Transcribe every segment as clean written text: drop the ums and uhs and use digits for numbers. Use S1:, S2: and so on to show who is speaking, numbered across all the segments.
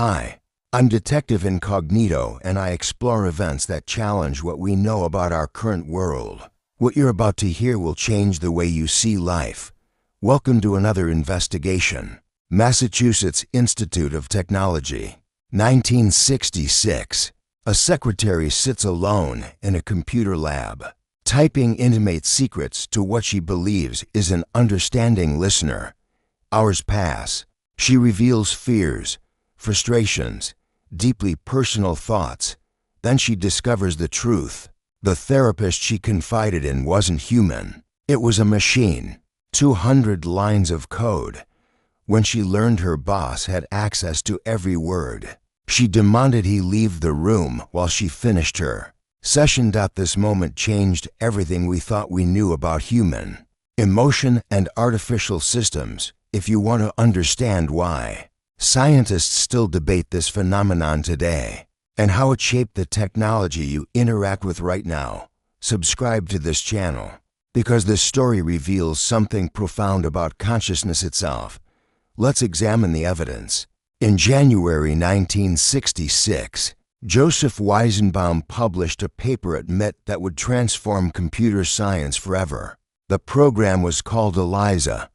S1: Hi, I'm Detective Incognito, and I explore events that challenge what we know about our current world. What you're about to hear will change the way you see life. Welcome to another investigation. Massachusetts Institute of Technology, 1966. A secretary sits alone in a computer lab, typing intimate secrets to what she believes is an understanding listener. Hours pass. She reveals fears, frustrations, deeply personal thoughts. Then she discovers the truth. The therapist she confided in wasn't human. It was a machine. 200 lines of code. When she learned her boss had access to every word, she demanded he leave the room while she finished her session. This moment changed everything we thought we knew about human emotion and artificial systems. If you want to understand why scientists still debate this phenomenon today and how it shaped the technology you interact with right now, subscribe to this channel, because this story reveals something profound about consciousness itself. Let's examine the evidence. In January 1966, Joseph Weizenbaum published a paper at MIT that would transform computer science forever. The program was called ELIZA.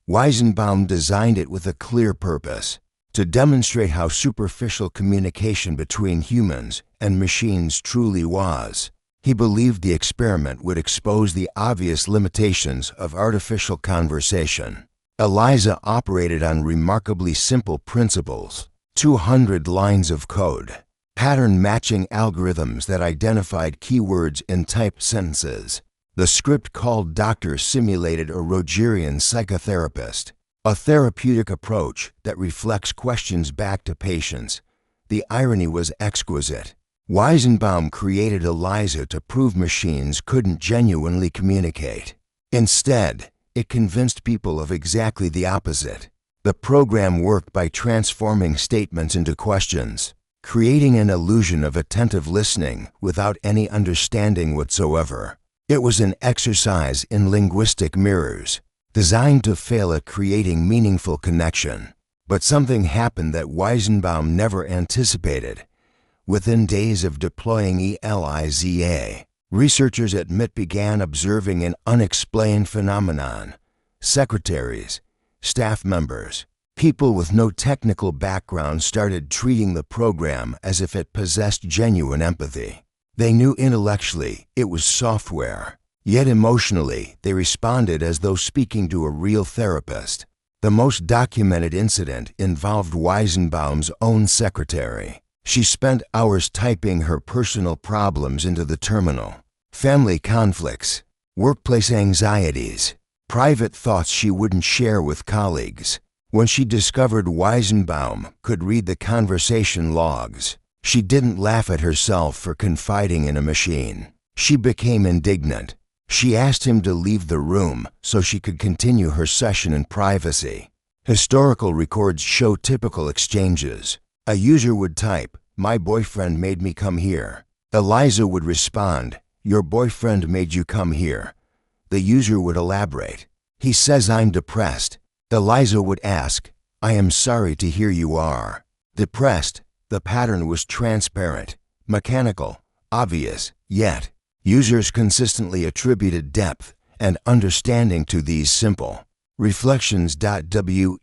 S1: Weizenbaum designed it with a clear purpose: to demonstrate how superficial communication between humans and machines truly was. He believed the experiment would expose the obvious limitations of artificial conversation. ELIZA operated on remarkably simple principles: 200 lines of code, pattern-matching algorithms that identified keywords in typed sentences. The script called Doctor simulated a Rogerian psychotherapist, a therapeutic approach that reflects questions back to patients. The irony was exquisite. Weizenbaum created ELIZA to prove machines couldn't genuinely communicate. Instead, it convinced people of exactly the opposite. The program worked by transforming statements into questions, creating an illusion of attentive listening without any understanding whatsoever. It was an exercise in linguistic mirrors, designed to fail at creating meaningful connection. But something happened that Weizenbaum never anticipated. Within days of deploying ELIZA, researchers at MIT began observing an unexplained phenomenon. Secretaries, staff members, people with no technical background started treating the program as if it possessed genuine empathy. They knew intellectually it was software, yet emotionally they responded as though speaking to a real therapist. The most documented incident involved Weizenbaum's own secretary. She spent hours typing her personal problems into the terminal: family conflicts, workplace anxieties, private thoughts she wouldn't share with colleagues. When she discovered Weizenbaum could read the conversation logs, she didn't laugh at herself for confiding in a machine. She became indignant. She asked him to leave the room so she could continue her session in privacy. Historical records show typical exchanges. A user would type, "My boyfriend made me come here." ELIZA would respond, "Your boyfriend made you come here." The user would elaborate, "He says I'm depressed." ELIZA would ask, "I am sorry to hear you are depressed." The pattern was transparent, mechanical, obvious, yet users consistently attributed depth and understanding to these simple reflections. Weizenbaum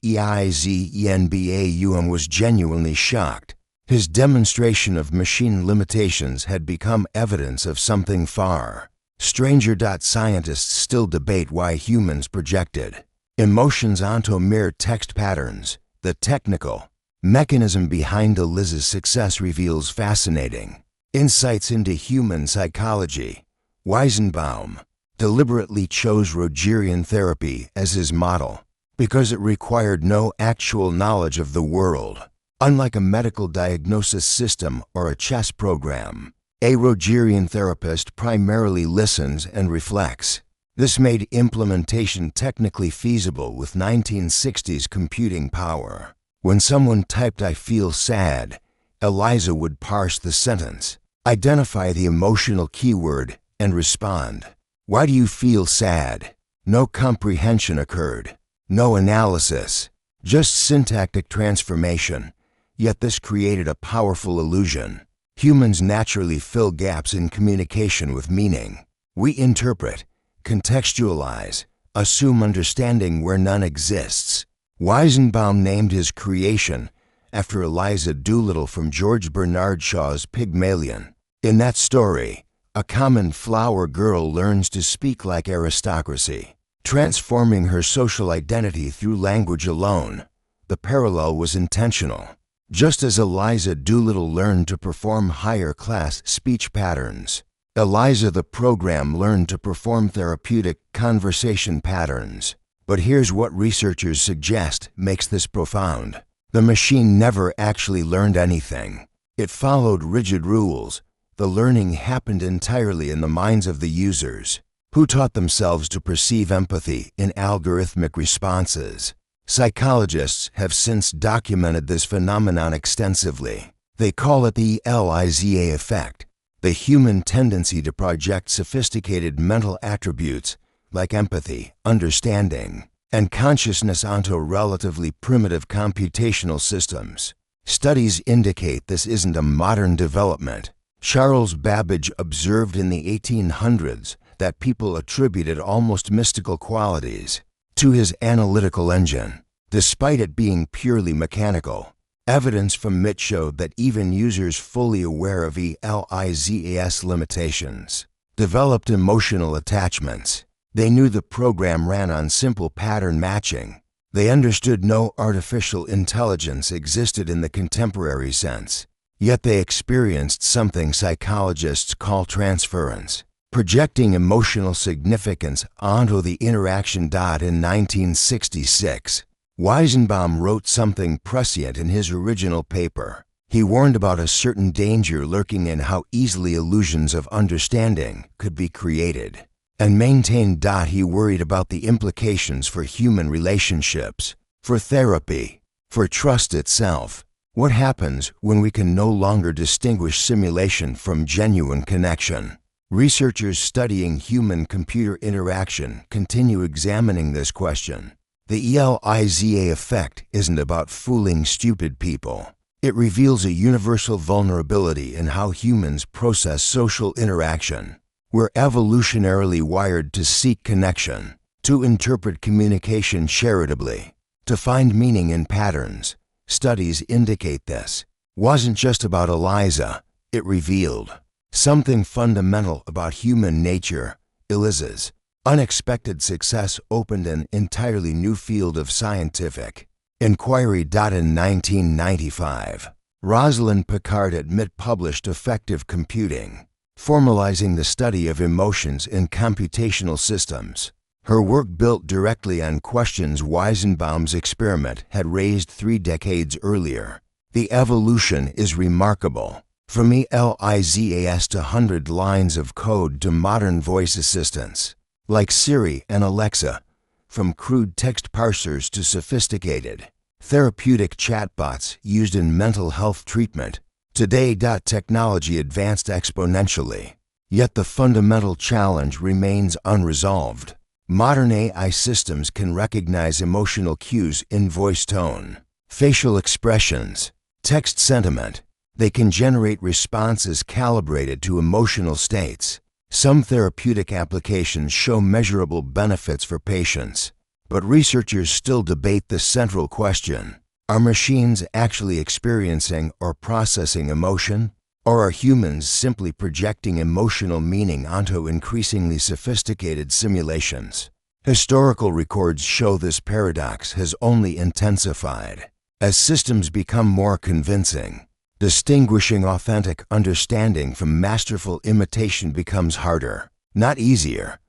S1: was genuinely shocked. His demonstration of machine limitations had become evidence of something far stranger. Scientists still debate why humans projected emotions onto mere text patterns. The technical mechanism behind ELIZA's success reveals fascinating insights into human psychology. Weizenbaum deliberately chose Rogerian therapy as his model because it required no actual knowledge of the world. Unlike a medical diagnosis system or a chess program, a Rogerian therapist primarily listens and reflects. This made implementation technically feasible with 1960s computing power. When someone typed "I feel sad," ELIZA would parse the sentence, identify the emotional keyword, and respond. "Why do you feel sad?" No comprehension occurred, no analysis, just syntactic transformation. Yet this created a powerful illusion. Humans naturally fill gaps in communication with meaning. We interpret, contextualize, assume understanding where none exists. Weizenbaum named his creation after Eliza Doolittle from George Bernard Shaw's Pygmalion. In that story, a common flower girl learns to speak like aristocracy, transforming her social identity through language alone. The parallel was intentional. Just as Eliza Doolittle learned to perform higher-class speech patterns, Eliza the program learned to perform therapeutic conversation patterns. But here's what researchers suggest makes this profound. The machine never actually learned anything. It followed rigid rules. The learning happened entirely in the minds of the users, who taught themselves to perceive empathy in algorithmic responses. Psychologists have since documented this phenomenon extensively. They call it the ELIZA effect, the human tendency to project sophisticated mental attributes like empathy, understanding, and consciousness onto relatively primitive computational systems. Studies indicate this isn't a modern development. Charles Babbage observed in the 1800s that people attributed almost mystical qualities to his analytical engine, despite it being purely mechanical. Evidence from MIT showed that even users fully aware of ELIZA's limitations developed emotional attachments. They knew the program ran on simple pattern matching. They understood no artificial intelligence existed in the contemporary sense. Yet they experienced something psychologists call transference, projecting emotional significance onto the interaction. In 1966, Weizenbaum wrote something prescient in his original paper. He warned about a certain danger lurking in how easily illusions of understanding could be created, and maintained he worried about the implications for human relationships, for therapy, for trust itself. What happens when we can no longer distinguish simulation from genuine connection? Researchers studying human-computer interaction continue examining this question. The ELIZA effect isn't about fooling stupid people. It reveals a universal vulnerability in how humans process social interaction. We're evolutionarily wired to seek connection, to interpret communication charitably, to find meaning in patterns. Studies indicate this wasn't just about Eliza. It revealed something fundamental about human nature. Eliza's unexpected success opened an entirely new field of scientific inquiry. In 1995, Rosalind Picard at MIT published Effective Computing, formalizing the study of emotions in computational systems. Her work built directly on questions Weizenbaum's experiment had raised 3 decades earlier. The evolution is remarkable. From ELIZA's to 100 lines of code to modern voice assistants, like Siri and Alexa, from crude text parsers to sophisticated, therapeutic chatbots used in mental health treatment. Today, technology advanced exponentially, yet the fundamental challenge remains unresolved. Modern AI systems can recognize emotional cues in voice tone, facial expressions, text sentiment. They can generate responses calibrated to emotional states. Some therapeutic applications show measurable benefits for patients, but researchers still debate the central question. Are machines actually experiencing or processing emotion? Or are humans simply projecting emotional meaning onto increasingly sophisticated simulations? Historical records show this paradox has only intensified. As systems become more convincing, distinguishing authentic understanding from masterful imitation becomes harder, not easier.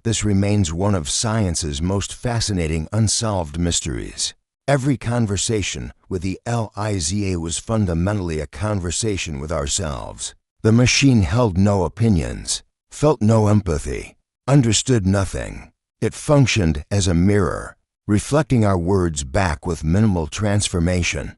S1: This remains one of science's most fascinating unsolved mysteries. Every conversation with the ELIZA was fundamentally a conversation with ourselves. The machine held no opinions, felt no empathy, understood nothing. It functioned as a mirror, reflecting our words back with minimal transformation.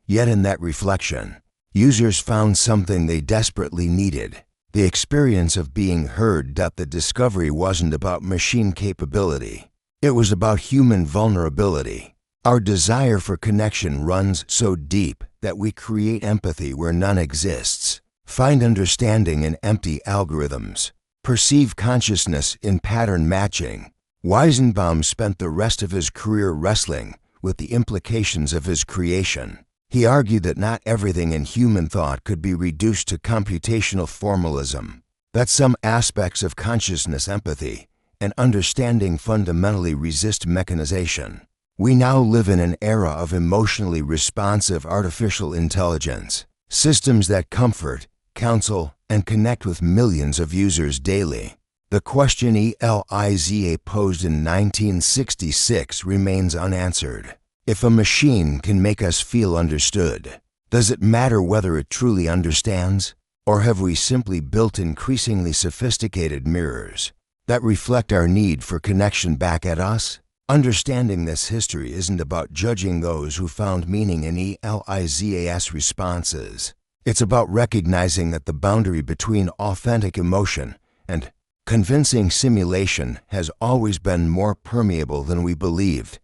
S1: Yet in that reflection, users found something they desperately needed: the experience of being heard. The discovery wasn't about machine capability. It was about human vulnerability. Our desire for connection runs so deep that we create empathy where none exists, find understanding in empty algorithms, perceive consciousness in pattern matching. Weizenbaum spent the rest of his career wrestling with the implications of his creation. He argued that not everything in human thought could be reduced to computational formalism, that some aspects of consciousness, empathy, and understanding fundamentally resist mechanization. We now live in an era of emotionally responsive artificial intelligence, systems that comfort, counsel, and connect with millions of users daily. The question Eliza posed in 1966 remains unanswered. If a machine can make us feel understood, does it matter whether it truly understands? Or have we simply built increasingly sophisticated mirrors that reflect our need for connection back at us? Understanding this history isn't about judging those who found meaning in Eliza's responses. It's about recognizing that the boundary between authentic emotion and convincing simulation has always been more permeable than we believed.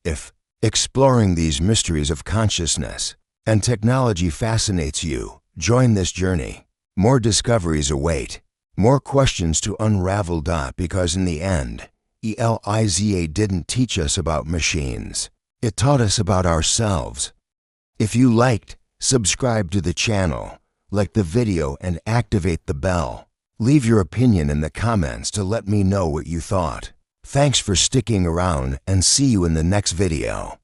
S1: If exploring these mysteries of consciousness and technology fascinates you, join this journey. More discoveries await, more questions to unravel. Because in the end, Eliza didn't teach us about machines. It taught us about ourselves. If you liked, subscribe to the channel, like the video, and activate the bell. Leave your opinion in the comments to let me know what you thought. Thanks for sticking around, and see you in the next video.